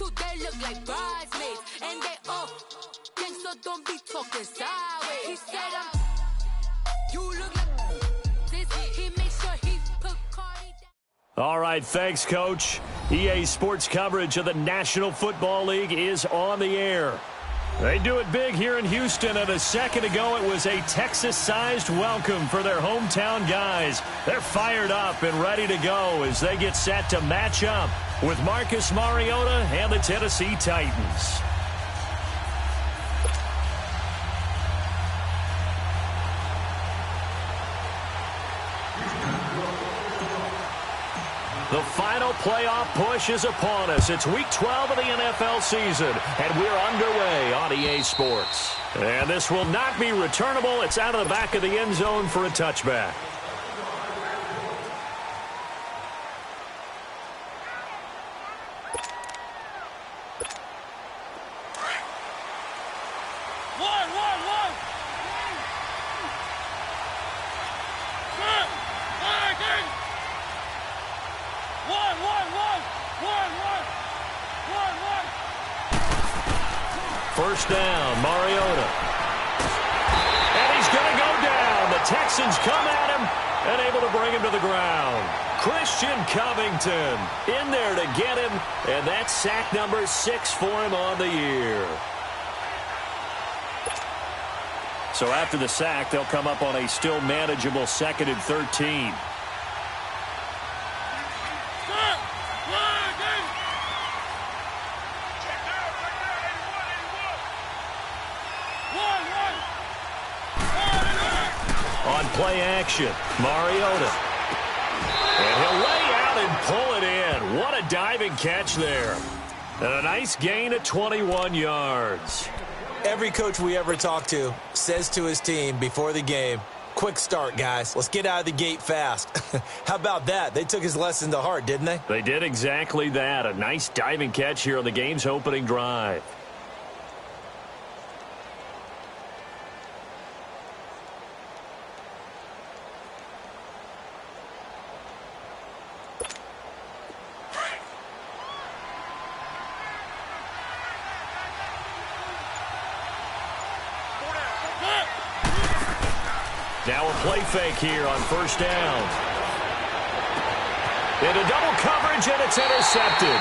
too, they look like bridesmaids. And they all think so, don't be talking sideways. He said, you look like this. He makes sure he put Cardi down. All right, thanks, Coach. EA Sports coverage of the National Football League is on the air. They do it big here in Houston, and a second ago it was a Texas-sized welcome for their hometown guys. They're fired up and ready to go as they get set to match up with Marcus Mariota and the Tennessee Titans. The final playoff push is upon us. It's Week 12 of the NFL season, and we're underway on EA Sports. And this will not be returnable. It's out of the back of the end zone for a touchback. First down, Mariota. And he's going to go down. The Texans come at him and able to bring him to the ground. Christian Covington in there to get him, and that's sack number 6 for him on the year. So after the sack, they'll come up on a still manageable 2nd and 13. On play action, Mariota. And he'll lay out and pull it in. What a diving catch there. And a nice gain of 21 yards. Every coach we ever talk to says to his team before the game, quick start, guys. Let's get out of the gate fast. How about that? They took his lesson to heart, didn't they? They did exactly that. A nice diving catch here on the game's opening drive. Now a play fake here on first down. Into double coverage, and it's intercepted.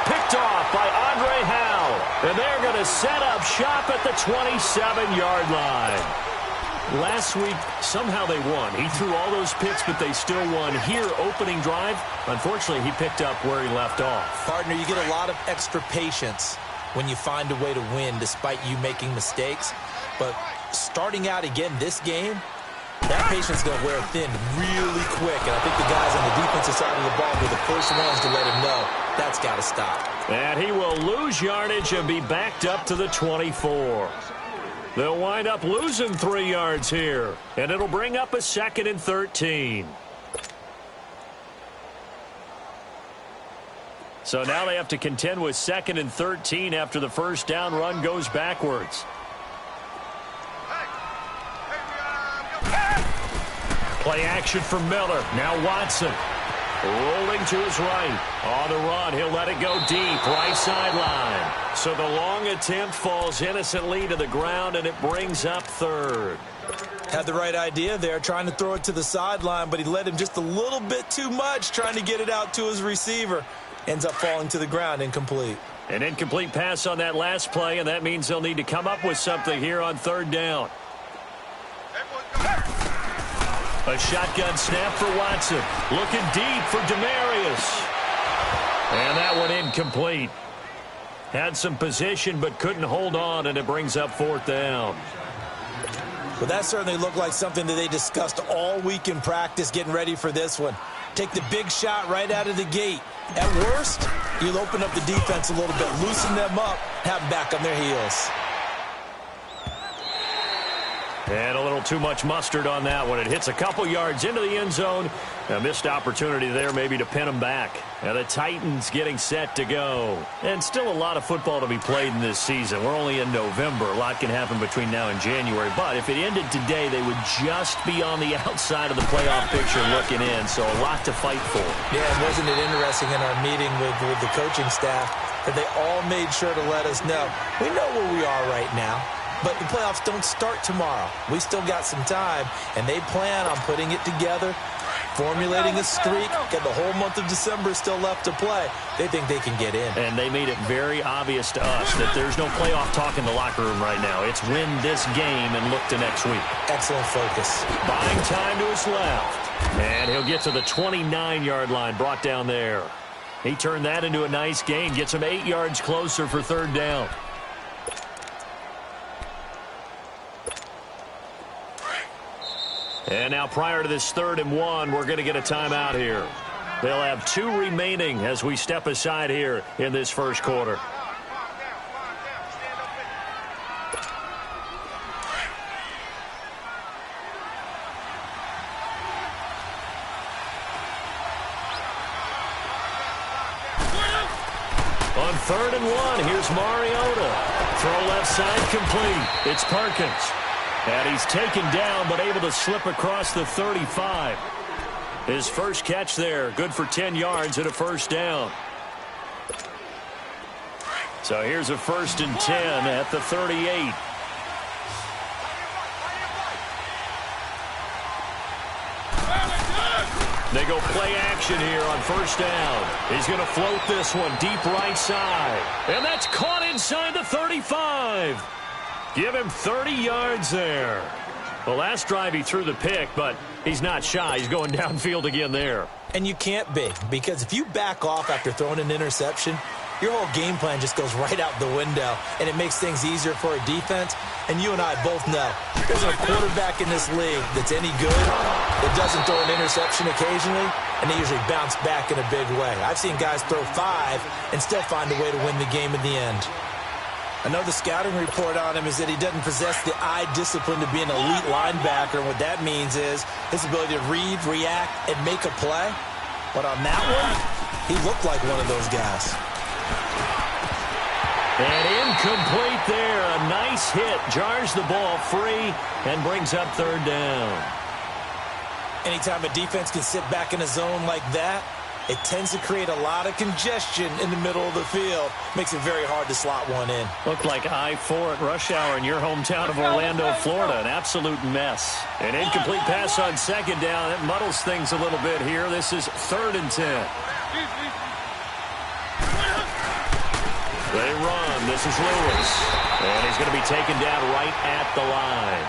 Picked off by Andre Howe. And they're going to set up shop at the 27-yard line. Last week, somehow they won. He threw all those picks, but they still won. Here, opening drive, unfortunately, he picked up where he left off. Partner, you get a lot of extra patience when you find a way to win despite you making mistakes. But starting out again this game, that patience is going to wear thin really quick. And I think the guys on the defensive side of the ball were the first ones to let him know that's got to stop. And he will lose yardage and be backed up to the 24. They'll wind up losing 3 yards here. And it'll bring up a 2nd and 13. So now they have to contend with 2nd and 13 after the first down run goes backwards. Play action for Miller. Now Watson. Rolling to his right. On the run, he'll let it go deep. Right sideline. So the long attempt falls innocently to the ground, and it brings up 3rd. Had the right idea there, trying to throw it to the sideline, but he let him just a little bit too much, trying to get it out to his receiver. Ends up falling to the ground, incomplete. An incomplete pass on that last play, and that means they'll need to come up with something here on 3rd down. A shotgun snap for Watson. Looking deep for Demarius. And that one incomplete. Had some position but couldn't hold on, and it brings up 4th down. Well, that certainly looked like something that they discussed all week in practice getting ready for this one. Take the big shot right out of the gate. At worst, you'll open up the defense a little bit, loosen them up, have them back on their heels. And a little too much mustard on that one. It hits a couple yards into the end zone, A missed opportunity there maybe to pin them back. And the Titans getting set to go. And still a lot of football to be played in this season. We're only in November. A lot can happen between now and January. But if it ended today, they would just be on the outside of the playoff picture looking in. So a lot to fight for. Yeah, wasn't it interesting in our meeting with the coaching staff that they all made sure to let us know, we know where we are right now, but the playoffs don't start tomorrow. We still got some time, and they plan on putting it together, formulating a streak, and the whole month of December is still left to play. They think they can get in. And they made it very obvious to us that there's no playoff talk in the locker room right now. It's win this game and look to next week. Excellent focus. Buying time to his left. And he'll get to the 29-yard line, brought down there. He turned that into a nice gain, gets him 8 yards closer for third down. And now prior to this 3rd and 1, we're going to get a timeout here. They'll have 2 remaining as we step aside here in this first quarter. On 3rd and 1, here's Mariota. Throw left side complete. It's Perkins. And he's taken down, but able to slip across the 35. His first catch there, good for 10 yards and a first down. So here's a 1st and 10 at the 38. They go play action here on 1st down. He's going to float this one deep right side. And that's caught inside the 35. Give him 30 yards there. The last drive he threw the pick, but he's not shy. He's going downfield again there. And you can't be, because if you back off after throwing an interception, your whole game plan just goes right out the window, and it makes things easier for a defense. And you and I both know there's a quarterback in this league that's any good that doesn't throw an interception occasionally, and they usually bounce back in a big way. I've seen guys throw 5 and still find a way to win the game in the end. I know the scouting report on him is that he doesn't possess the eye discipline to be an elite linebacker. And what that means is his ability to read, react, and make a play. But on that one, he looked like one of those guys. And incomplete there. A nice hit. Jars the ball free and brings up 3rd down. Anytime a defense can sit back in a zone like that, it tends to create a lot of congestion in the middle of the field. Makes it very hard to slot one in. Looked like I-4 at rush hour in your hometown of Orlando, Florida. An absolute mess. An incomplete pass on 2nd down. It muddles things a little bit here. This is 3rd and 10. They run. This is Lewis. And he's going to be taken down right at the line.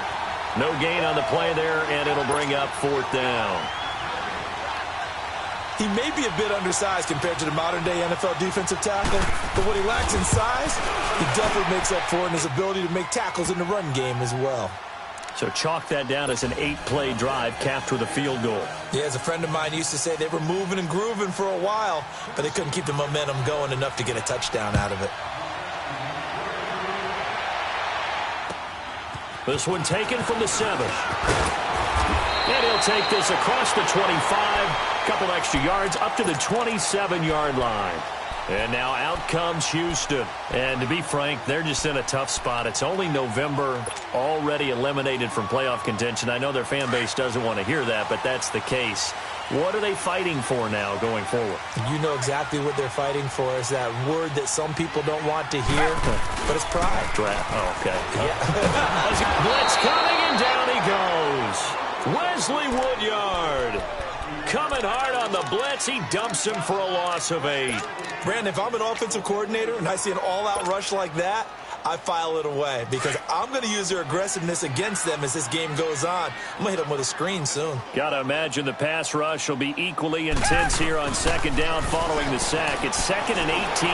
No gain on the play there, and it'll bring up 4th down. He may be a bit undersized compared to the modern-day NFL defensive tackle, but what he lacks in size, he definitely makes up for in his ability to make tackles in the run game as well. So chalk that down as an 8-play drive capped with a field goal. Yeah, as a friend of mine used to say, they were moving and grooving for a while, but they couldn't keep the momentum going enough to get a touchdown out of it. This one taken from the 7. And he'll take this across the 25. Couple extra yards up to the 27-yard line. And now out comes Houston. And to be frank, they're just in a tough spot. It's only November, already eliminated from playoff contention. I know their fan base doesn't want to hear that, but that's the case. What are they fighting for now going forward? You know exactly what they're fighting for. Is that word that some people don't want to hear, but it's pride. Draft. Oh, okay. Yeah. Blitz coming, and down he goes. Wesley Woodyard coming hard on the blitz. He dumps him for a loss of 8. Brandon, if I'm an offensive coordinator and I see an all-out rush like that, I file it away because I'm going to use their aggressiveness against them as this game goes on. I'm going to hit them with a screen soon. Got to imagine the pass rush will be equally intense here on 2nd down following the sack. It's 2nd and 18.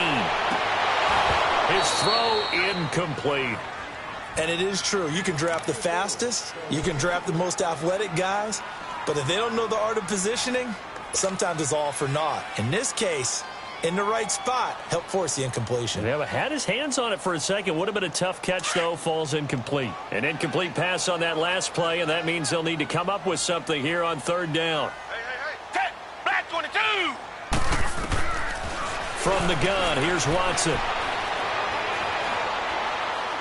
His throw incomplete. And it is true. You can draft the fastest. You can draft the most athletic guys. But if they don't know the art of positioning, sometimes it's all for naught. In this case, in the right spot, help force the incompletion. Yeah, but had his hands on it for a second. Would have been a tough catch, though. Falls incomplete. An incomplete pass on that last play, and that means they'll need to come up with something here on 3rd down. Hey. from the gun. Here's Watson.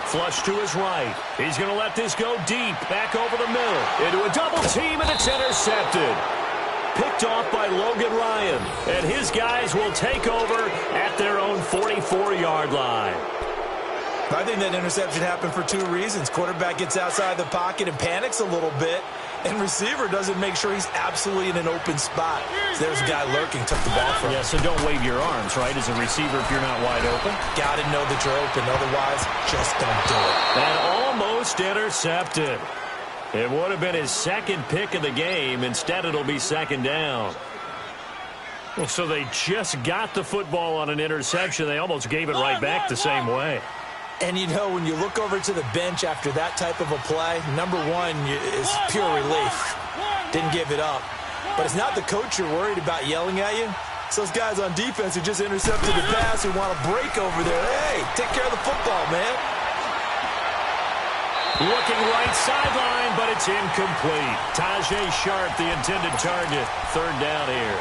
Flush to his right. He's going to let this go deep. Back over the middle. Into a double team, and it's intercepted. Picked off by Logan Ryan. And his guys will take over at their own 44-yard line. I think that interception happened for two reasons. Quarterback gets outside the pocket and panics a little bit. And receiver doesn't make sure he's absolutely in an open spot. So there's a guy lurking, took the ball from him. Yeah, so don't wave your arms, right, as a receiver if you're not wide open. Got to know that you're open. Otherwise, just don't do it. And almost intercepted. It would have been his second pick of the game. Instead, it'll be second down. Well, so they just got the football on an interception. They almost gave it right back the same way. And, you know, when you look over to the bench after that type of a play, number one is pure relief. Didn't give it up. But it's not the coach you're worried about yelling at you. It's those guys on defense who just intercepted the pass who want to break over there. Hey, take care of the football, man. Looking right sideline, but it's incomplete. Tajay Sharp, the intended target. Third down here.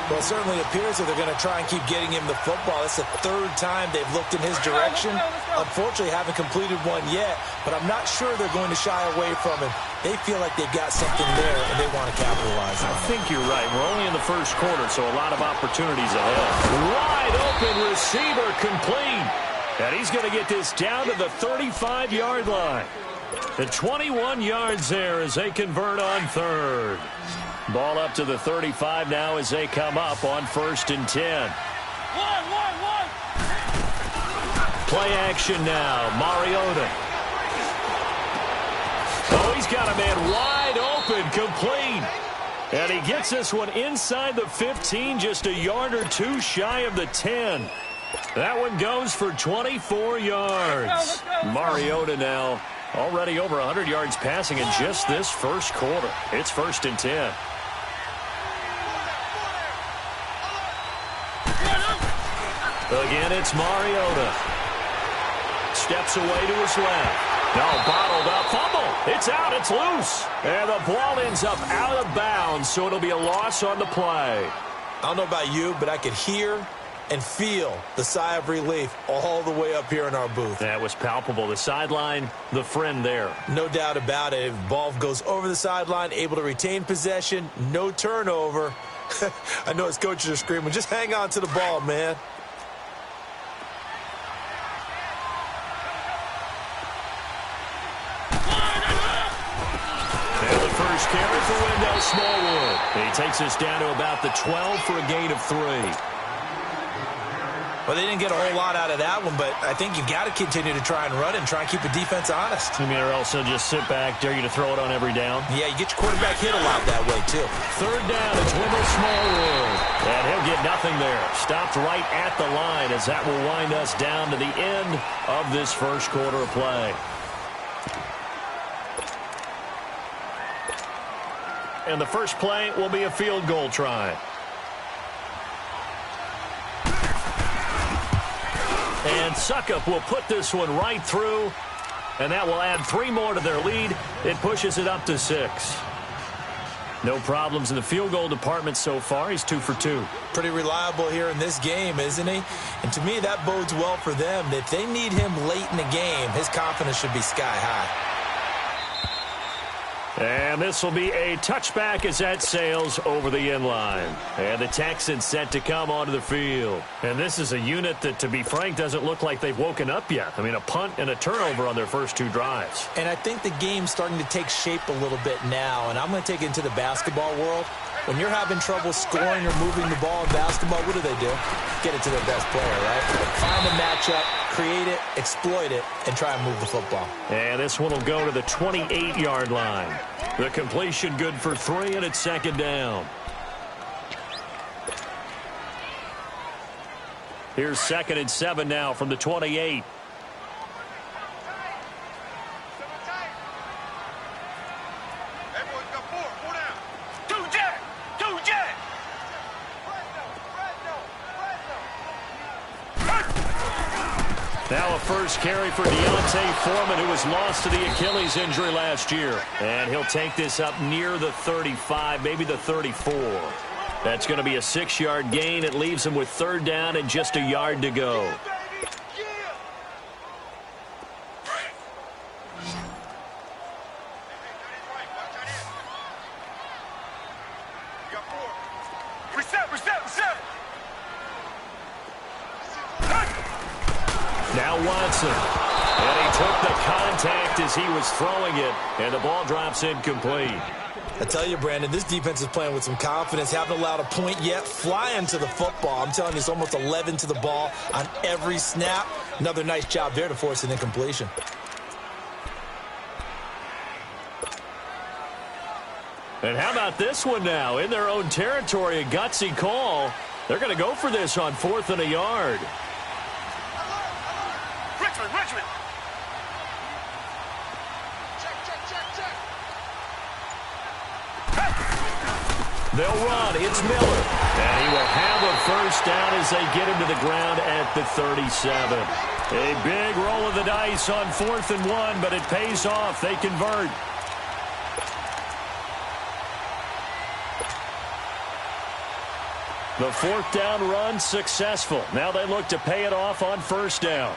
Well, it certainly appears that they're going to try and keep getting him the football. It's the third time they've looked in his direction. Unfortunately, haven't completed one yet, but I'm not sure they're going to shy away from him. They feel like they've got something there, and they want to capitalize on it. I think you're right. We're only in the first quarter, so a lot of opportunities ahead. Wide open receiver complete. And he's going to get this down to the 35-yard line. The 21 yards there as they convert on third. Ball up to the 35 now as they come up on 1st and 10. Play action now. Mariota. Oh, he's got a man wide open, complete. And he gets this one inside the 15, just a yard or two shy of the 10. That one goes for 24 yards. Mariota now already over 100 yards passing in just this first quarter. It's 1st and 10. Again, it's Mariota. Steps away to his left. No, bottled up. Fumble. It's out. It's loose. And the ball ends up out of bounds, so it'll be a loss on the play. I don't know about you, but I could hear and feel the sigh of relief all the way up here in our booth. That was palpable. The sideline, the friend there. No doubt about it. If the ball goes over the sideline, able to retain possession, no turnover. I know his coaches are screaming, just hang on to the ball, man. Carry for Wendell Smallwood. He takes us down to about the 12 for a gain of 3. Well, they didn't get a whole lot out of that one, but I think you've got to continue to try and run and try and keep the defense honest. I mean, or else they'll just sit back, dare you to throw it on every down. Yeah, you get your quarterback hit a lot that way, too. Third down, it's Wendell Smallwood. And he'll get nothing there. Stopped right at the line as that will wind us down to the end of this first quarter of play. And the first play will be a field goal try. And Suckup will put this one right through, and that will add 3 more to their lead. It pushes it up to 6. No problems in the field goal department so far. He's 2 for 2. Pretty reliable here in this game, isn't he? And to me, that bodes well for them. If they need him late in the game, his confidence should be sky high. And this will be a touchback as that sails over the end line. And the Texans set to come onto the field. And this is a unit that, to be frank, doesn't look like they've woken up yet. I mean, a punt and a turnover on their first 2 drives. And I think the game's starting to take shape a little bit now. And I'm going to take it into the basketball world. When you're having trouble scoring or moving the ball in basketball, what do? Get it to their best player, right? Find a matchup, create it, exploit it, and try and move the football. And this one will go to the 28-yard line. The completion good for 3, and it's second down. Here's 2nd and 7 now from the 28. Now a first carry for Deontay Foreman, who was lost to the Achilles injury last year. And he'll take this up near the 35, maybe the 34. That's going to be a 6-yard gain. It leaves him with 3rd down and just a yard to go. Now Watson. And he took the contact as he was throwing it, and the ball drops incomplete. I tell you, Brandon, this defense is playing with some confidence. Haven't allowed a point yet. Flying to the football. I'm telling you, it's almost 11 to the ball on every snap. Another nice job there to force an incompletion. And how about this one now? In their own territory, a gutsy call. They're going to go for this on 4th and a yard. Richmond. They'll run. It's Miller. And he will have a 1st down as they get him to the ground at the 37. A big roll of the dice on 4th and 1, but it pays off. They convert. The 4th down run successful. Now they look to pay it off on 1st down.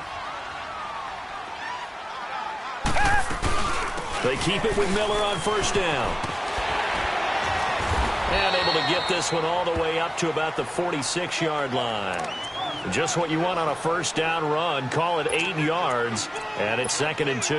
They keep it with Miller on 1st down. And able to get this one all the way up to about the 46-yard line. Just what you want on a 1st down run. Call it 8 yards, and it's 2nd and 2.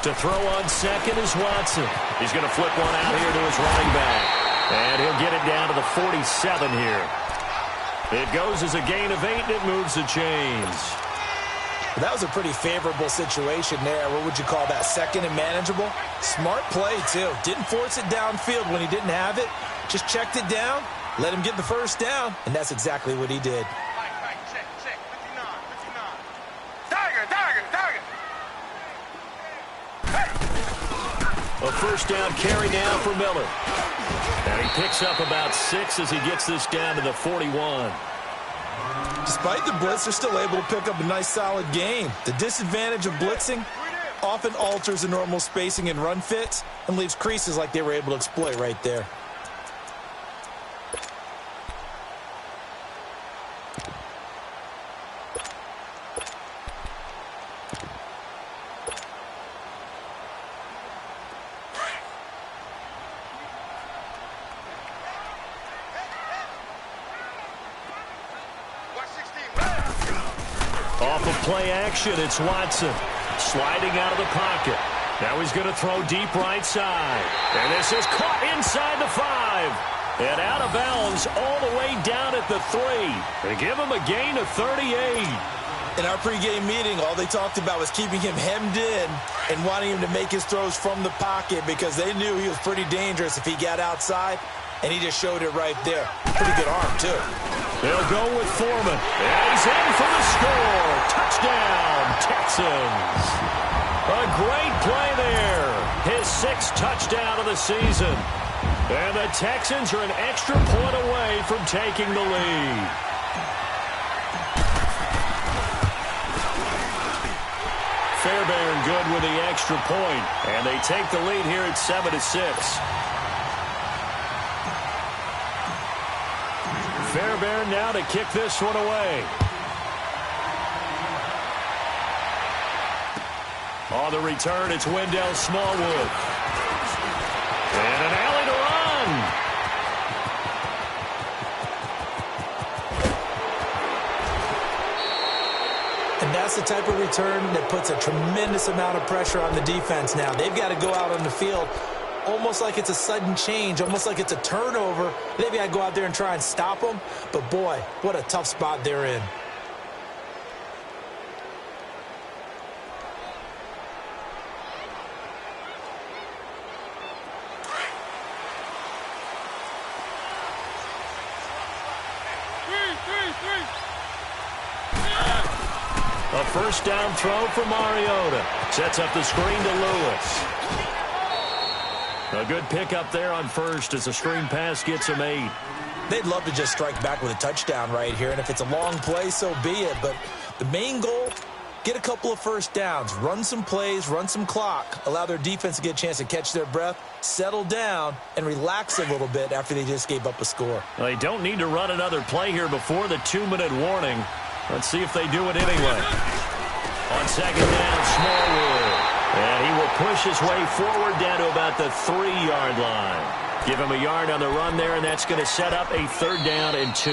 To throw on 2nd is Watson. He's going to flip one out here to his running back. And he'll get it down to the 47 here. It goes as a gain of 8, and it moves the chains. That was a pretty favorable situation there. What would you call that? 2nd and manageable? Smart play, too. Didn't force it downfield when he didn't have it. Just checked it down, let him get the 1st down, and that's exactly what he did. Check. 59. Tiger. A 1st down carry now for Miller. And he picks up about 6 as he gets this down to the 41. Despite the blitz, they're still able to pick up a nice, solid gain. The disadvantage of blitzing often alters the normal spacing and run fits and leaves creases like they were able to exploit right there. Off of play action, it's Watson. Sliding out of the pocket. Now he's going to throw deep right side. And this is caught inside the 5. And out of bounds all the way down at the 3. They give him a gain of 38. In our pregame meeting, all they talked about was keeping him hemmed in and wanting him to make his throws from the pocket because they knew he was pretty dangerous if he got outside, and he just showed it right there. Pretty good arm, too. They'll go with Foreman. And he's in for the score. Touchdown, Texans. A great play there. His 6th touchdown of the season. And the Texans are an extra point away from taking the lead. Fairbairn good with the extra point. And they take the lead here at 7-6. Fairbairn now to kick this one away. On the return, it's Wendell Smallwood. And an alley to run. And that's the type of return that puts a tremendous amount of pressure on the defense now. They've got to go out on the field almost like it's a sudden change, almost like it's a turnover. Maybe I go out there and try and stop them, but boy, what a tough spot they're in. A 1st down throw for Mariota. Sets up the screen to Lewis. A good pickup there on 1st as the screen pass gets him 8. They'd love to just strike back with a touchdown right here, and if it's a long play, so be it. But the main goal, get a couple of first downs, run some plays, run some clock, allow their defense to get a chance to catch their breath, settle down, and relax a little bit after they just gave up a score. Well, they don't need to run another play here before the 2-minute warning. Let's see if they do it anyway. On second down, Smallwood. And he will push his way forward down to about the 3-yard line. Give him a yard on the run there, and that's going to set up a 3rd down and 2.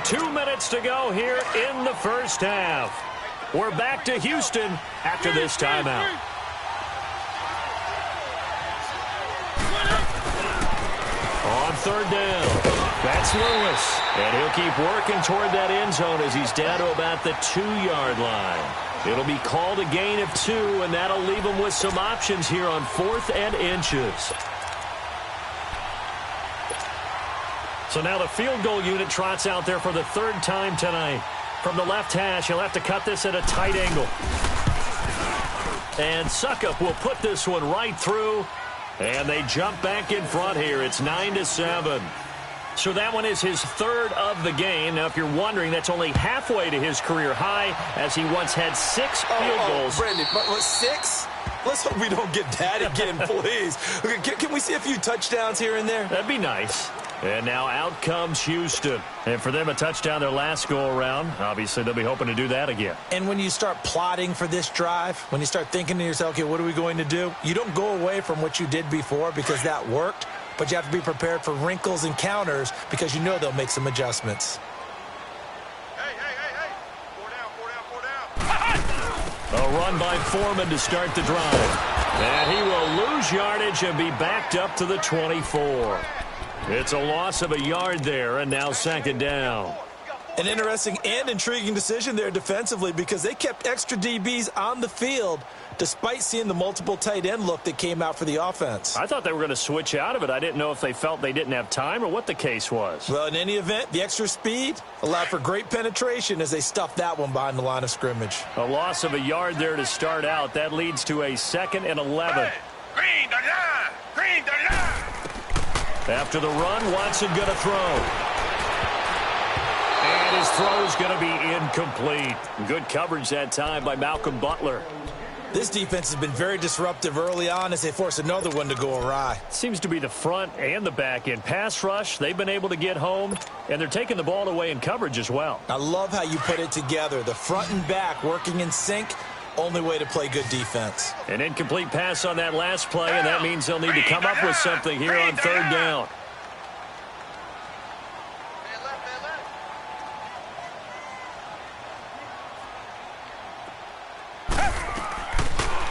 Two minutes to go here in the first half. We're back to Houston after this timeout. On 3rd down, that's Lewis. And he'll keep working toward that end zone as he's down to about the 2-yard line. It'll be called a gain of 2, and that'll leave him with some options here on 4th and inches. So now the field goal unit trots out there for the 3rd time tonight. From the left hash, he'll have to cut this at a tight angle. And Suckup will put this one right through. And they jump back in front here. It's 9-7. So that one is his 3rd of the game. Now, if you're wondering, that's only halfway to his career high, as he once had 6 field goals. Brandon, but 6? Let's hope we don't get that again, please. Okay, can we see a few touchdowns here and there? That'd be nice. And now out comes Houston. And for them, a touchdown their last go-around. Obviously, they'll be hoping to do that again. And when you start plotting for this drive, when you start thinking to yourself, okay, what are we going to do? You don't go away from what you did before because that worked. But you have to be prepared for wrinkles and counters because you know they'll make some adjustments. Hey. 4 down. A run by Foreman to start the drive. And he will lose yardage and be backed up to the 24. It's a loss of a yard there, and now 2nd down. An interesting and intriguing decision there defensively because they kept extra DBs on the field despite seeing the multiple tight end look that came out for the offense. I thought they were going to switch out of it. I didn't know if they felt they didn't have time or what the case was. Well, in any event, the extra speed allowed for great penetration as they stuffed that one behind the line of scrimmage. A loss of a yard there to start out. That leads to a 2nd and 11. Green the line. Green the line. After the run, Watson going to throw. And his throw is going to be incomplete. Good coverage that time by Malcolm Butler. This defense has been very disruptive early on as they force another one to go awry. Seems to be the front and the back end. Pass rush, they've been able to get home, and they're taking the ball away in coverage as well. I love how you put it together. The front and back working in sync, only way to play good defense. An incomplete pass on that last play, and that means they'll need to come up with something here on 3rd down.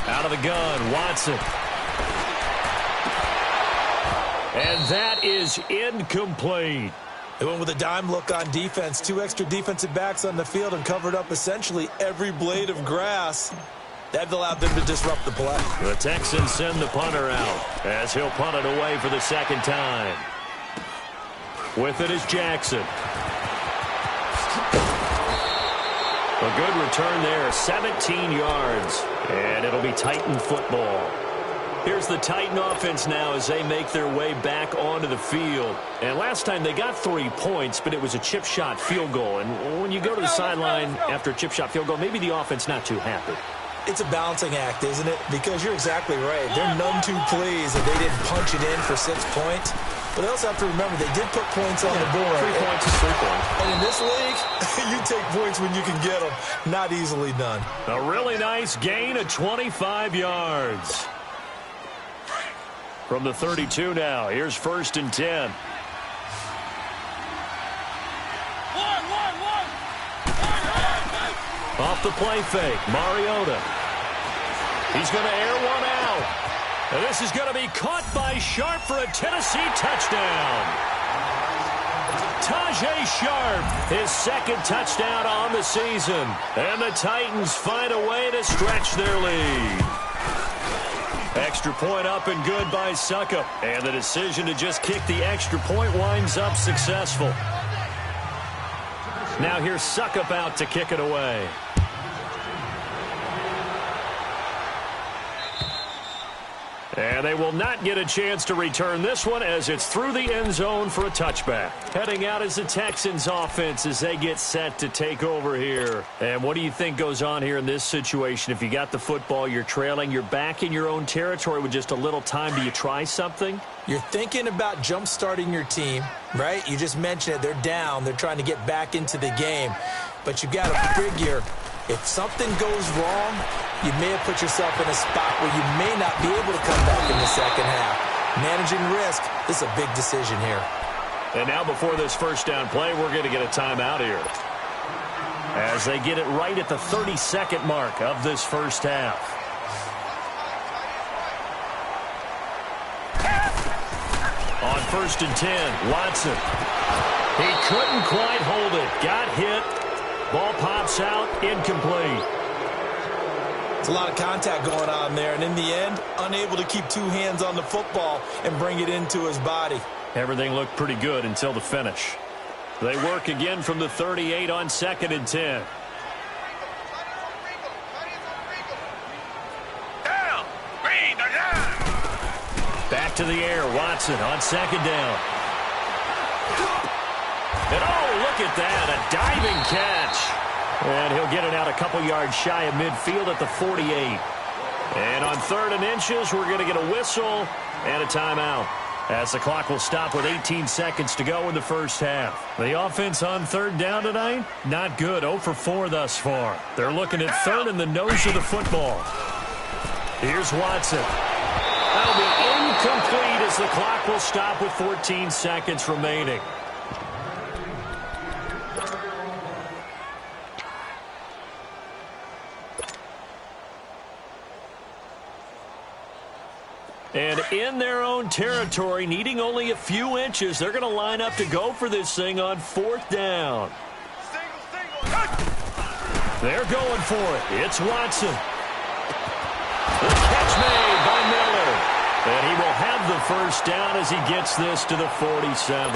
Out of the gun, Watson. And that is incomplete. They went with a dime look on defense. 2 extra defensive backs on the field and covered up essentially every blade of grass. That allowed them to disrupt the play. The Texans send the punter out as he'll punt it away for the 2nd time. With it is Jackson. A good return there, 17 yards. And it'll be Titan football. Here's the Titan offense now as they make their way back onto the field. And last time they got 3 points, but it was a chip shot field goal. And when you go to the sideline after a chip shot field goal, maybe the offense not too happy. It's a balancing act, isn't it? Because you're exactly right. They're none too pleased that they didn't punch it in for 6 points. But they also have to remember they did put points on the board. 3 points is 3 points. And in this league, you take points when you can get them. Not easily done. A really nice gain of 25 yards. From the 32 now, here's 1st and 10. Off the play fake, Mariota. He's going to air one out. And this is going to be caught by Sharp for a Tennessee touchdown. Tajay Sharp, his 2nd touchdown on the season. And the Titans find a way to stretch their lead. Extra point up and good by Suckup. And the decision to just kick the extra point winds up successful. Now here's Suckup out to kick it away. And they will not get a chance to return this one as it's through the end zone for a touchback. Heading out is the Texans offense as they get set to take over here. And what do you think goes on here in this situation? If you got the football, you're trailing, you're back in your own territory with just a little time. Do you try something? You're thinking about jump-starting your team, right? You just mentioned it. They're down. They're trying to get back into the game. But you got to figure, if something goes wrong, you may have put yourself in a spot where you may not be able to come back in the second half. Managing risk, this is a big decision here. And now before this first down play, we're going to get a timeout here. As they get it right at the 30-second mark of this first half. On 1st and 10, Watson. He couldn't quite hold it. Got hit. Ball pops out, incomplete. It's a lot of contact going on there, and in the end, unable to keep two hands on the football and bring it into his body. Everything looked pretty good until the finish. They work again from the 38 on 2nd and 10. Down. Green, they're down. Back to the air, Watson on 2nd down. And oh, look at that, a diving catch. And he'll get it out a couple yards shy of midfield at the 48. And on 3rd and inches, we're going to get a whistle and a timeout, as the clock will stop with 18 seconds to go in the first half. The offense on 3rd down tonight, not good. 0 for 4 thus far. They're looking at 3rd and the nose of the football. Here's Watson. That'll be incomplete as the clock will stop with 14 seconds remaining. And in their own territory, needing only a few inches, they're going to line up to go for this thing on 4th down. They're going for it. It's Watson. The catch made by Miller. And he will have the first down as he gets this to the 47.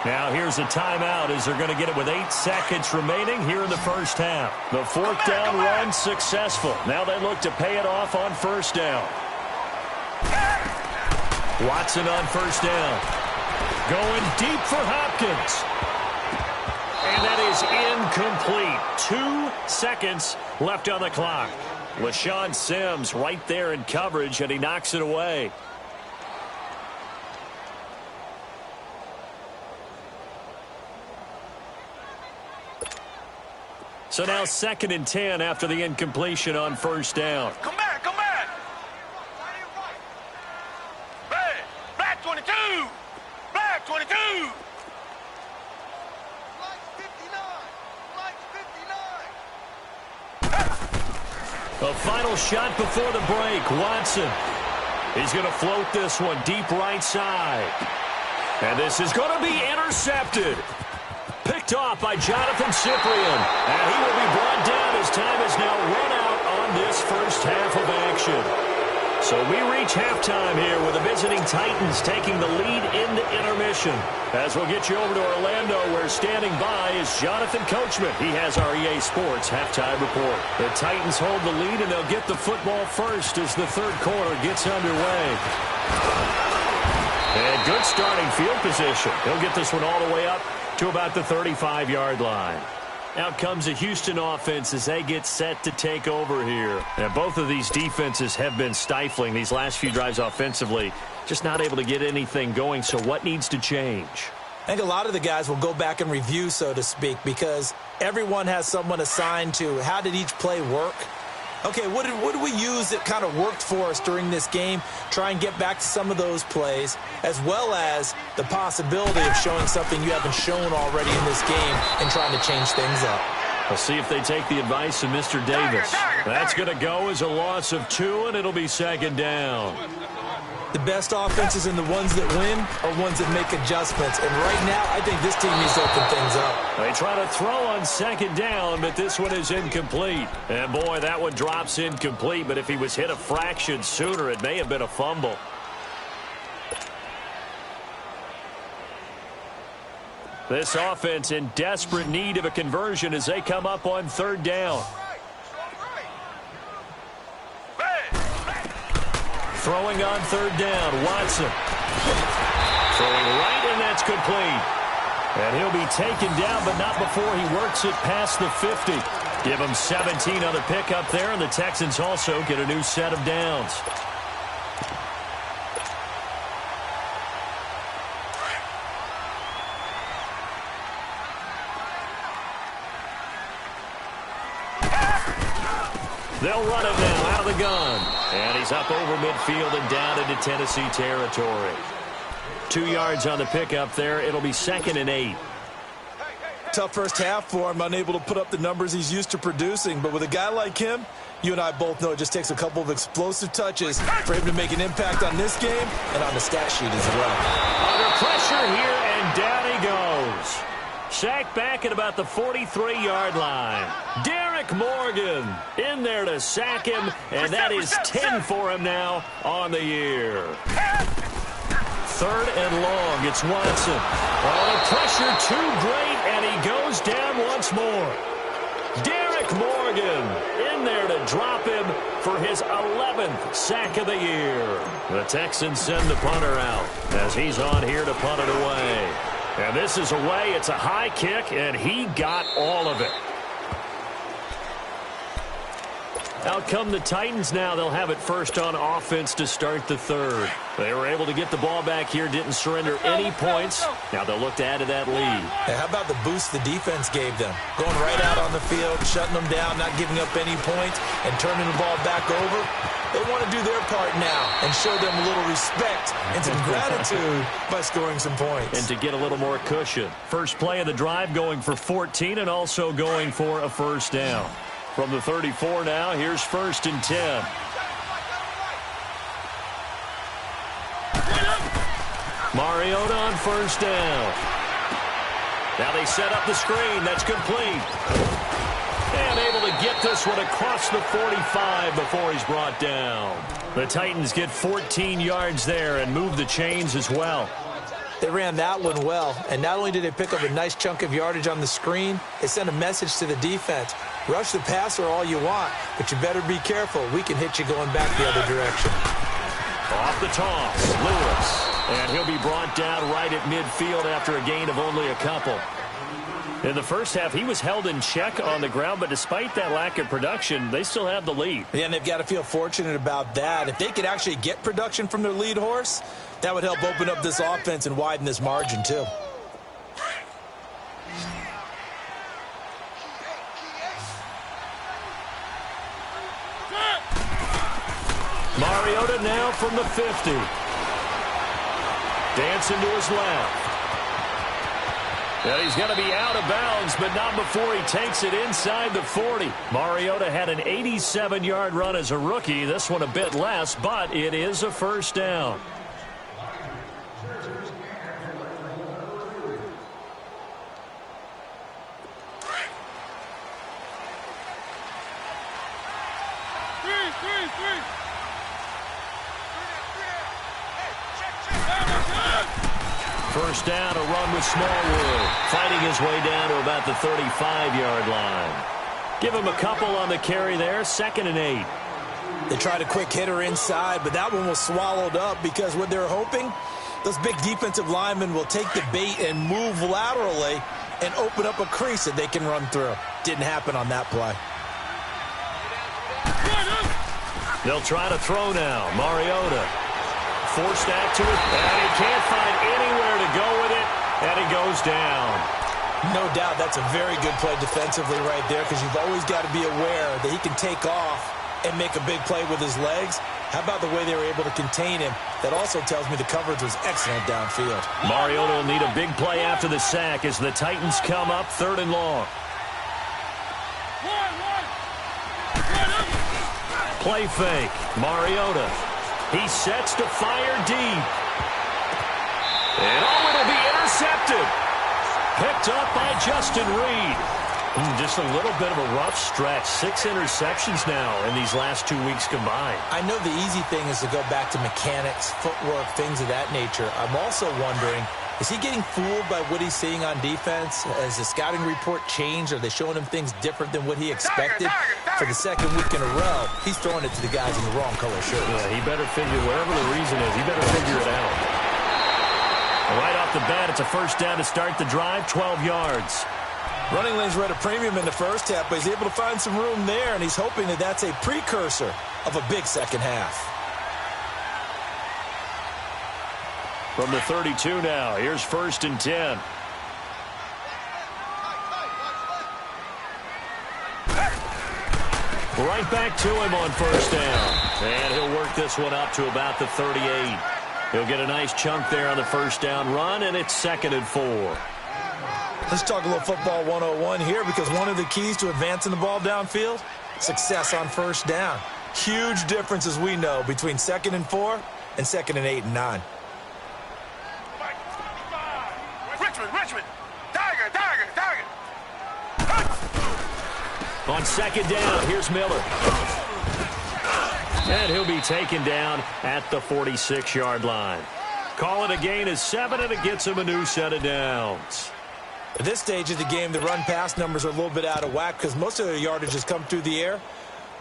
Now here's a timeout as they're going to get it with 8 seconds remaining here in the first half. The 4th down run successful. Now they look to pay it off on 1st down. Watson on 1st down. Going deep for Hopkins. And that is incomplete. 2 seconds left on the clock. LaShawn Sims right there in coverage, and he knocks it away. So now 2nd and 10 after the incompletion on 1st down. Come back, come back. Black 22. Black 22. Black 59. Black 59. A final shot before the break. Watson. He's going to float this one deep right side. And this is going to be intercepted. Picked off by Jonathan Cyprien. And he will be brought down as time is now run out on this first half of action. So we reach halftime here with the visiting Titans taking the lead in the intermission. As we'll get you over to Orlando, where standing by is Jonathan Coachman. He has our EA Sports halftime report. The Titans hold the lead, and they'll get the football first as the 3rd quarter gets underway. And good starting field position. He'll get this one all the way up to about the 35-yard line. Out comes the Houston offense as they get set to take over here. And both of these defenses have been stifling these last few drives offensively. Just not able to get anything going, so what needs to change? I think a lot of the guys will go back and review, so to speak, because everyone has someone assigned to how did each play work. Okay, what did we use that kind of worked for us during this game? Try and get back to some of those plays, as well as the possibility of showing something you haven't shown already in this game and trying to change things up. We'll see if they take the advice of Mr. Davis. That's going to go as a loss of 2, and it'll be 2nd down. The best offenses and the ones that win are ones that make adjustments. And right now, I think this team needs to open things up. They try to throw on 2nd down, but this one is incomplete. And, boy, that one drops incomplete. But if he was hit a fraction sooner, it may have been a fumble. This offense in desperate need of a conversion as they come up on 3rd down. Throwing on third down, Watson. Throwing right, and that's complete. And he'll be taken down, but not before he works it past the 50. Give him 17 on the pickup there, and the Texans also get a new set of downs. They'll run it now out of the gun. And he's up over midfield and down into Tennessee territory. 2 yards on the pickup there. It'll be 2nd and 8. Tough first half for him, unable to put up the numbers he's used to producing. But with a guy like him, you and I both know it just takes a couple of explosive touches for him to make an impact on this game and on the stat sheet as well. Under pressure here, and down he goes. Sacked back at about the 43-yard line. Derek Morgan in there to sack him, and that is 10 for him now on the year. 3rd and long. It's Watson. Oh, the pressure too great, and he goes down once more. Derek Morgan in there to drop him for his 11th sack of the year. The Texans send the punter out as he's on here to punt it away. And this is away. It's a high kick, and he got all of it. Out come the Titans now. They'll have it first on offense to start the 3rd. They were able to get the ball back here, didn't surrender any points. Now they'll look to add to that lead. Hey, how about the boost the defense gave them? Going right out on the field, shutting them down, not giving up any points, and turning the ball back over. They want to do their part now and show them a little respect and some gratitude by scoring some points. And to get a little more cushion. First play of the drive going for 14 and also going for a first down. From the 34 now, here's 1st and 10. Mariota on first down. Now they set up the screen. That's complete. And able to get this one across the 45 before he's brought down. The Titans get 14 yards there and move the chains as well. They ran that one well, and not only did they pick up a nice chunk of yardage on the screen, they sent a message to the defense. Rush the passer all you want, but you better be careful. We can hit you going back the other direction. Off the toss, Lewis. And he'll be brought down right at midfield after a gain of only a couple. In the first half, he was held in check on the ground, but despite that lack of production, they still have the lead. Yeah, and they've got to feel fortunate about that. If they could actually get production from their lead horse, that would help open up this offense and widen this margin, too. Mariota now from the 50. Dancing to his left. And he's going to be out of bounds, but not before he takes it inside the 40. Mariota had an 87-yard run as a rookie. This one a bit less, but it is a first down. First down, a run with Smallwood. Fighting his way down to about the 35-yard line. Give him a couple on the carry there. 2nd and 8. They tried a quick hitter inside, but that one was swallowed up because what they're hoping, those big defensive linemen will take the bait and move laterally and open up a crease that they can run through. Didn't happen on that play. They'll try to throw now. Mariota. Forced that to it, and he can't find anywhere to go with it, and he goes down. No doubt that's a very good play defensively right there because you've always got to be aware that he can take off and make a big play with his legs. How about the way they were able to contain him? That also tells me the coverage was excellent downfield. Mariota will need a big play after the sack as the Titans come up 3rd and long. Play fake. Mariota. He sets to fire deep. And it'll be intercepted. Picked up by Justin Reed. Just a little bit of a rough stretch. 6 interceptions now in these last 2 weeks combined. I know the easy thing is to go back to mechanics, footwork, things of that nature. I'm also wondering Is he getting fooled by what he's seeing on defense? Has the scouting report changed? Are they showing him things different than what he expected? For the second week in a row, he's throwing it to the guys in the wrong color shirts. Yeah, he better figure, whatever the reason is, he better figure it out. Right off the bat, it's a first down to start the drive, 12 yards. Running lanes were at a premium in the first half, but he's able to find some room there, and he's hoping that that's a precursor of a big second half. From the 32 now, here's 1st and 10. Right back to him on first down. And he'll work this one up to about the 38. He'll get a nice chunk there on the first down run, and it's 2nd and 4. Let's talk a little football 101 here, because one of the keys to advancing the ball downfield, success on first down. Huge difference, as we know, between 2nd and 4 and 2nd and 8 and 9. Richmond. Tiger. On 2nd down, here's Miller. And he'll be taken down at the 46-yard line. Call it a gain of 7, and it gets him a new set of downs. At this stage of the game, the run-pass numbers are a little bit out of whack because most of their yardage has come through the air.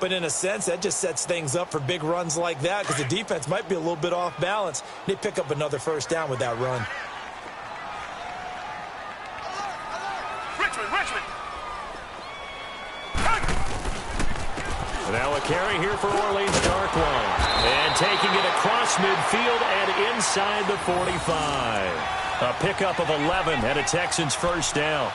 But in a sense, that just sets things up for big runs like that because the defense might be a little bit off balance. They pick up another first down with that run. Richmond. Now a carry here for Orleans Darkwan. And taking it across midfield and inside the 45. A pickup of 11 and a Texans first down.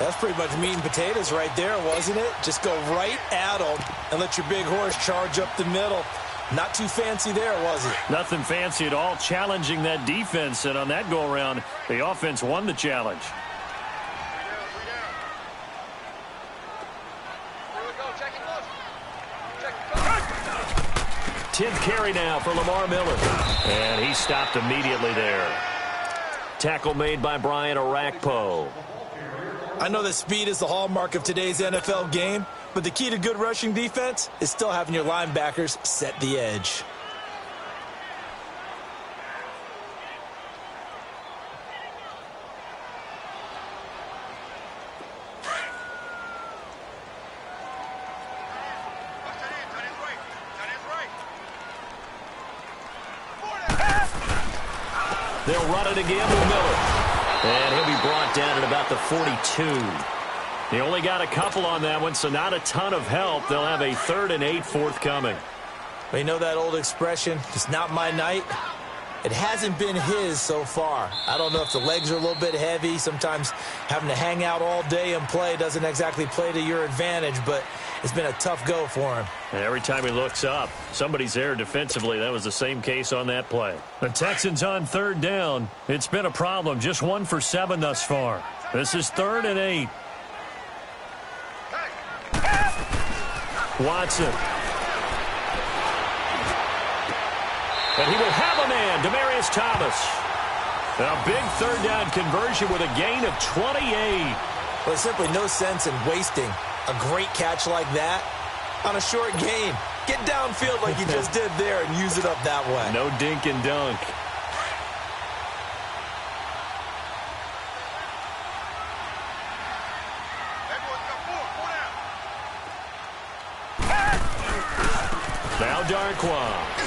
That's pretty much meat and potatoes right there, wasn't it? Just go right at them and let your big horse charge up the middle. Not too fancy there, was it? Nothing fancy at all, challenging that defense. And on that go-around, the offense won the challenge. 10th carry now for Lamar Miller. And he stopped immediately there. Tackle made by Brian Orakpo. I know that speed is the hallmark of today's NFL game, but the key to good rushing defense is still having your linebackers set the edge. They'll run it again with Miller. And he'll be brought down at about the 42. He only got a couple on that one, so not a ton of help. They'll have a 3rd and 8 forthcoming. You know that old expression, it's not my night? It hasn't been his so far. I don't know if the legs are a little bit heavy. Sometimes having to hang out all day and play doesn't exactly play to your advantage, but it's been a tough go for him. And every time he looks up, somebody's there defensively. That was the same case on that play. The Texans on 3rd down. It's been a problem. Just 1 for 7 thus far. This is 3rd and 8. Watson. And he will have a man, Demaryius Thomas. A big 3rd down conversion with a gain of 28. Well, there's simply no sense in wasting a great catch like that on a short gain. Get downfield like you just did there and use it up that way. No dink and dunk. Now Darkwan.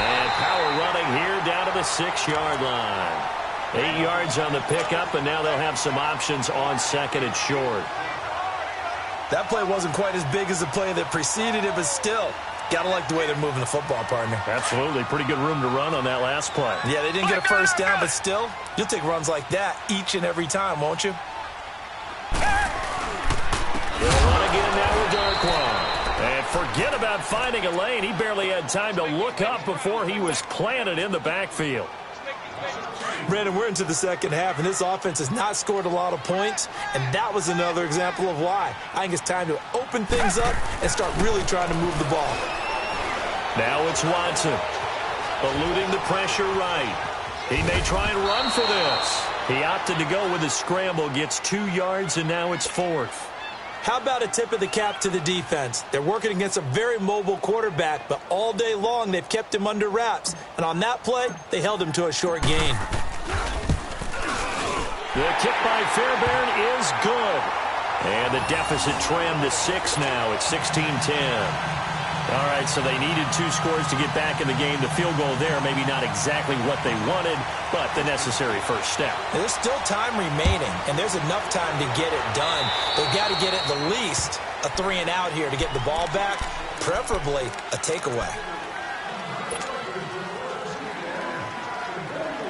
And power running here down to the 6-yard line. 8 yards on the pickup, and now they'll have some options on 2nd and short. That play wasn't quite as big as the play that preceded it, but still, got to like the way they're moving the football, partner. Absolutely. Pretty good room to run on that last play. Yeah, they didn't get a first down, but still, you'll take runs like that each and every time, won't you? They'll run again now with Darkwan. And forget about finding a lane. He barely had time to look up before he was planted in the backfield. Brandon, we're into the second half, and this offense has not scored a lot of points, and that was another example of why. I think it's time to open things up and start really trying to move the ball. Now it's Watson, eluding the pressure right. He may try and run for this. He opted to go with a scramble, gets 2 yards, and now it's 4th. How about a tip of the cap to the defense? They're working against a very mobile quarterback, but all day long they've kept him under wraps. And on that play, they held him to a short gain. The kick by Fairbairn is good. And the deficit trimmed to 6 now at 16-10. All right, so they needed 2 scores to get back in the game. The field goal there, maybe not exactly what they wanted, but the necessary first step. There's still time remaining, and there's enough time to get it done. They've got to get at the least a 3-and-out here to get the ball back, preferably a takeaway.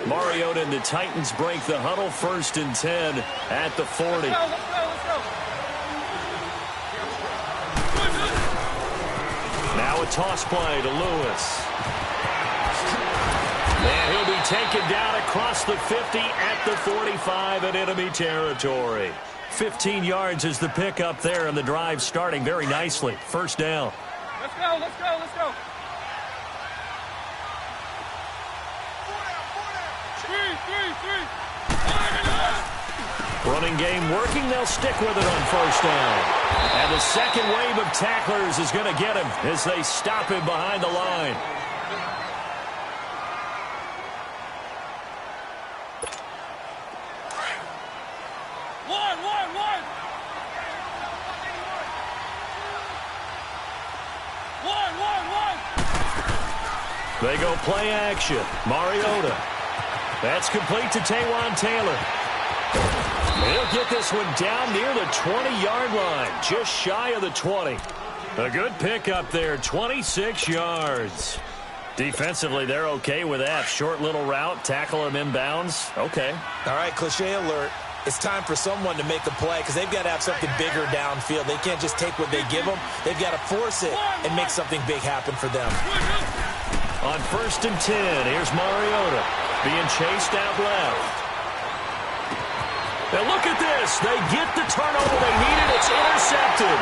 Mariota and the Titans break the huddle, 1st and 10 at the 40. Let's go. Now a toss play to Lewis. And he'll be taken down across the 50 at the 45 in enemy territory. 15 yards is the pickup there, and the drive starting very nicely. 1st down. Let's go. Three. Running game working. They'll stick with it on 1st down. And the second wave of tacklers is going to get him as they stop him behind the line. One. They go play action. Mariota. That's complete to Taywan Taylor. He'll get this one down near the 20-yard line, just shy of the 20. A good pickup there, 26 yards. Defensively, they're okay with that. Short little route, tackle him inbounds. Okay. All right, cliche alert. It's time for someone to make a play because they've got to have something bigger downfield. They can't just take what they give them. They've got to force it and make something big happen for them. On 1st and 10, here's Mariota being chased out left. Now look at this. They get the turnover they needed. It's intercepted.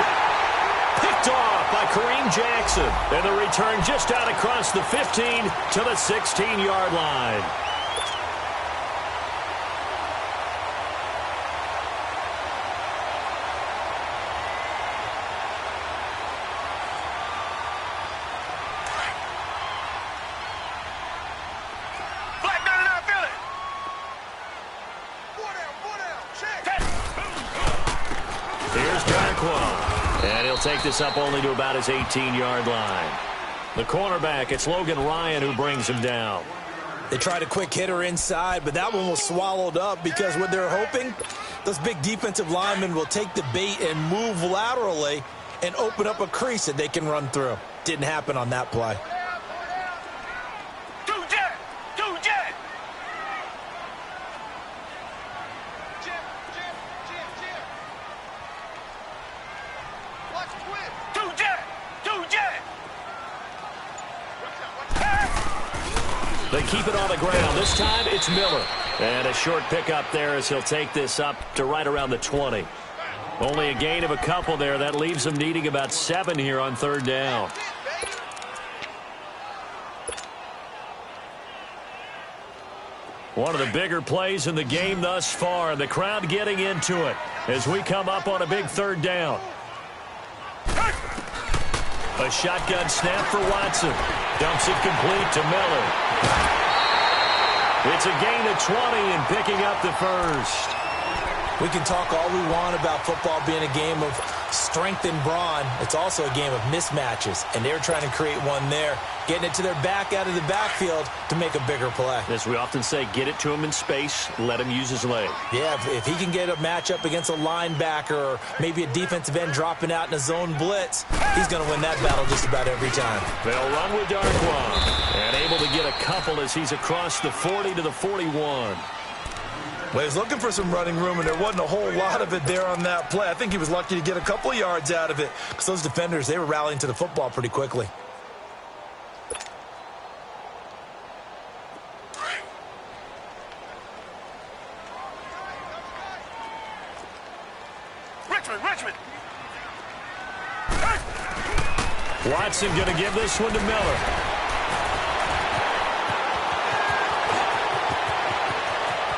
Picked off by Kareem Jackson. And the return just out across the 15 to the 16-yard line. Take this up only to about his 18-yard line. The cornerback, it's Logan Ryan who brings him down. They tried a quick hitter inside, but that one was swallowed up because what they're hoping, those big defensive linemen will take the bait and move laterally and open up a crease that they can run through. Didn't happen on that play. They keep it on the ground. This time it's Miller. And a short pickup there as he'll take this up to right around the 20. Only a gain of a couple there. That leaves them needing about 7 here on 3rd down. One of the bigger plays in the game thus far. The crowd getting into it as we come up on a big 3rd down. A shotgun snap for Watson. Dumps it complete to Miller. It's a gain of 20 and picking up the 1st. We can talk all we want about football being a game of strength and brawn. It's also a game of mismatches, and they're trying to create one there, getting it to their back out of the backfield to make a bigger play. As we often say, get it to him in space, let him use his leg. Yeah, if he can get a matchup against a linebacker or maybe a defensive end dropping out in a zone blitz, he's going to win that battle just about every time. They'll run with Darkwa, and able to get a couple as he's across the 40 to the 41. Well, he was looking for some running room, and there wasn't a whole lot of it there on that play. I think he was lucky to get a couple of yards out of it because those defenders, they were rallying to the football pretty quickly. Richmond. Watson going to give this one to Miller.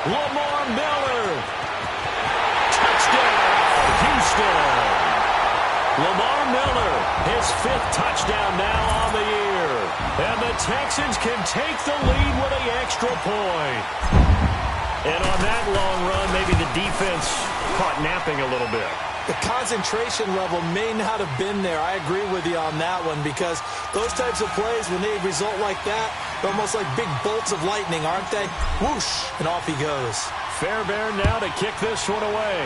Lamar Miller. Touchdown, Houston. fifth touchdown now on the year. And the Texans can take the lead with an extra point. And on that long run, maybe the defense caught napping a little bit. The concentration level may not have been there. I agree with you on that one, because those types of plays, when they result like that, they're almost like big bolts of lightning, aren't they? Whoosh, and off he goes. Fairbairn now to kick this one away.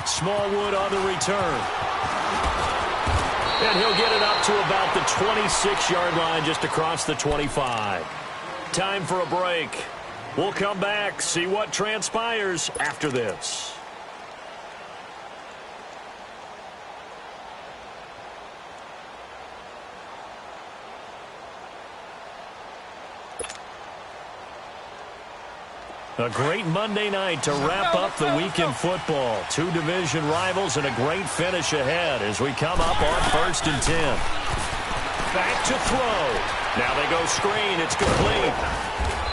Smallwood on the return. And he'll get it up to about the 26-yard line, just across the 25. Time for a break. We'll come back, see what transpires after this. A great Monday night to wrap up the week in football. Two division rivals and a great finish ahead as we come up on 1st and 10. Back to throw. Now they go screen. It's complete.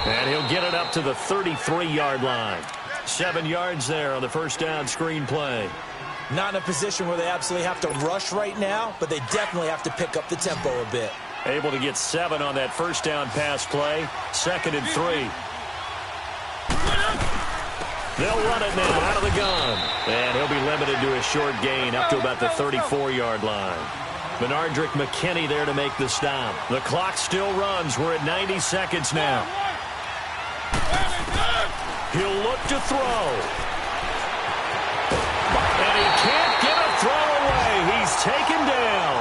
And he'll get it up to the 33-yard line. 7 yards there on the first down screen play. Not in a position where they absolutely have to rush right now, but they definitely have to pick up the tempo a bit. Able to get 7 on that first down pass play. 2nd and 3. They'll run it now out of the gun. And he'll be limited to a short gain up to about the 34-yard line. Benardrick McKinney there to make the stop. The clock still runs. We're at 90 seconds now. He'll look to throw. And he can't get a throw away. He's taken down.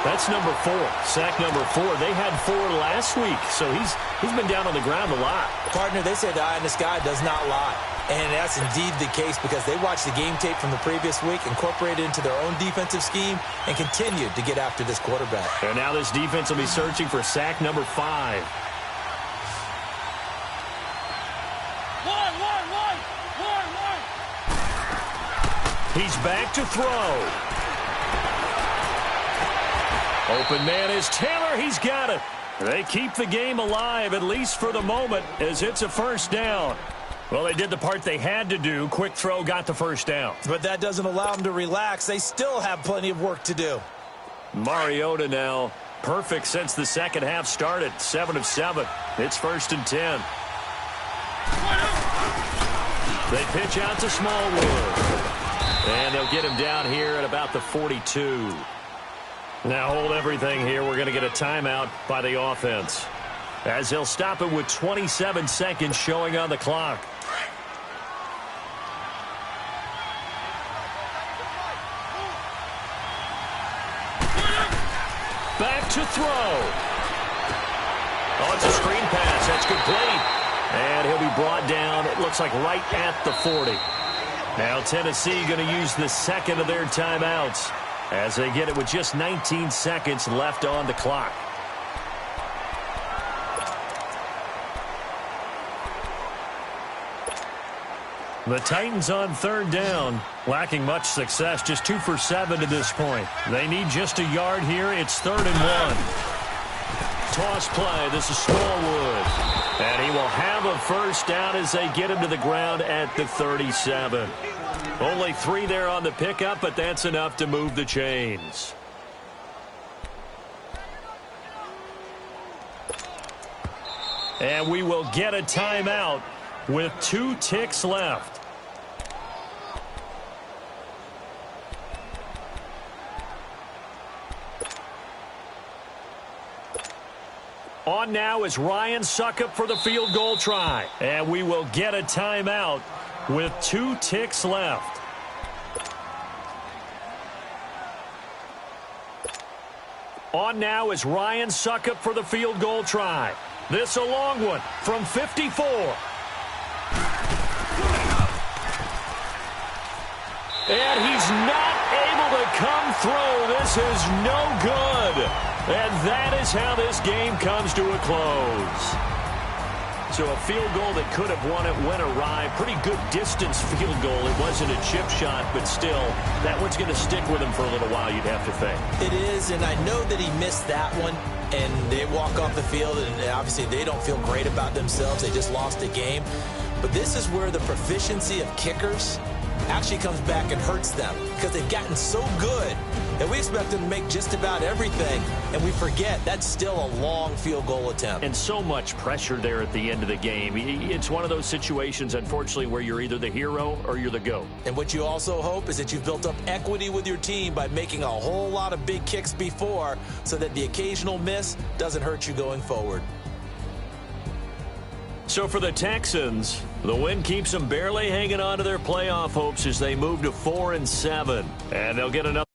That's number 4. Sack number 4. They had 4 last week, so he's been down on the ground a lot. Partner, they say the eye in the sky does not lie. And that's indeed the case, because they watched the game tape from the previous week, incorporated it into their own defensive scheme, and continued to get after this quarterback. And now this defense will be searching for sack number 5. He's back to throw. Open man is Taylor. He's got it. They keep the game alive, at least for the moment, as it's a first down. Well, they did the part they had to do. Quick throw got the first down. But that doesn't allow them to relax. They still have plenty of work to do. Mariota now perfect since the second half started. 7 of 7. It's 1st and 10. They pitch out to Smallwood. And they'll get him down here at about the 42. Now hold everything here. We're going to get a timeout by the offense, as they'll stop it with 27 seconds showing on the clock. Back to throw. Oh, it's a screen pass. That's complete. And he'll be brought down, it looks like, right at the 40. Now Tennessee going to use the second of their timeouts, as they get it with just 19 seconds left on the clock. The Titans on 3rd down, lacking much success, just 2 for 7 to this point. They need just a yard here. It's 3rd and 1. Toss play. This is Smallwood. And he will have a first down as they get him to the ground at the 37. Only 3 there on the pickup, but that's enough to move the chains. And we will get a timeout with 2 ticks left. On now is Ryan Suckup for the field goal try. And we will get a timeout with 2 ticks left. On now is Ryan Suckup for the field goal try. This a long one from 54. And he's not able to come through. This is no good. And that is how this game comes to a close. So a field goal that could have won it went awry. Pretty good distance field goal. It wasn't a chip shot, but still, that one's going to stick with him for a little while, you'd have to think. It is, and I know that he missed that one, and they walk off the field, and obviously they don't feel great about themselves. They just lost a game. But this is where the proficiency of kickers actually comes back and hurts them because they've gotten so good that we expect them to make just about everything, and we forget that's still a long field goal attempt. And so much pressure there at the end of the game. It's one of those situations, unfortunately, where you're either the hero or you're the GOAT. And what you also hope is that you've built up equity with your team by making a whole lot of big kicks before so that the occasional miss doesn't hurt you going forward. So for the Texans, the win keeps them barely hanging on to their playoff hopes as they move to 4-7. And they'll get another